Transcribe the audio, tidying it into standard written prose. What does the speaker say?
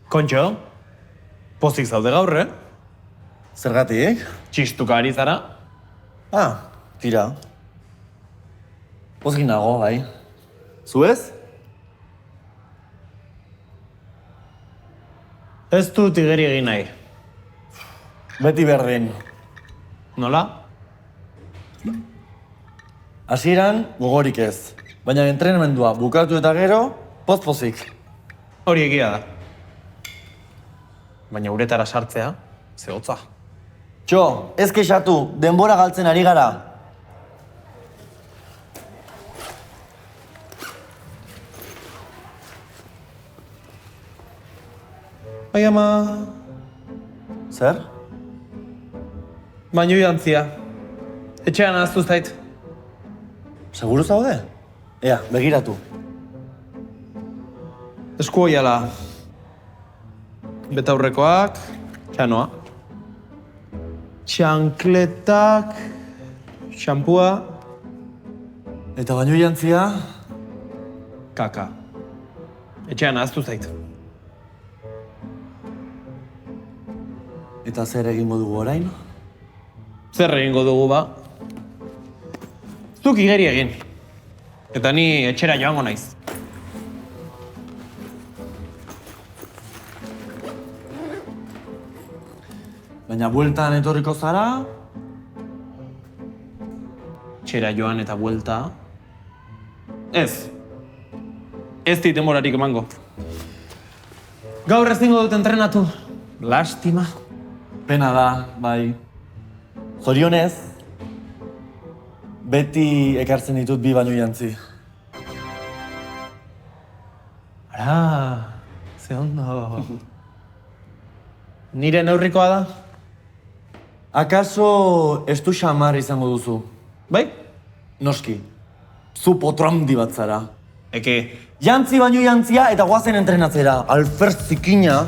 Kontxo, pozik zaude gaur, Zergatik? Txistuka ari zara? Tira. Pozgin nago, bai. Zuez? Ez dut igeri egin nahi. Beti berdin. Nola? Hasieran gogorik ez. Baina entrenamendua bukatu eta gero, poz-pozik. Hori egia da. Baina uretara sartzea, ze hotza. Txo, ez kexatu, denbora galtzen ari gara. Bai ama, Zer? baino jantzia. Etxean ahaztu zait. Seguru zaude? Ea, begiratu. Esku oiala. Betaurrekoak, txanoa. Txankletak, xampua, Eta baino jantzia? kaka. Etxean ahaztu zait. Eta zer egingo dugu orain? Zer egingo dugu ba? Zuk igeri egin. Eta ni etxera joango naiz. Baina bueltan etorriko zara? Etxera joan eta buelta. Ez. Ez dit denborarik emango. Gaur ezingo dut entrenatu. Lastima. Pena da, bai. Zorionez, beti ekartzen ditut bi baino jantzi. Ara, ze ondo. Nire neurrikoa da? Akaso ez du xamar izango duzu? Bai? Noski. Zu potro handi bat zara. Eke, Jantzi baino jantzia eta goazen entrenatzera. Alfer zikina.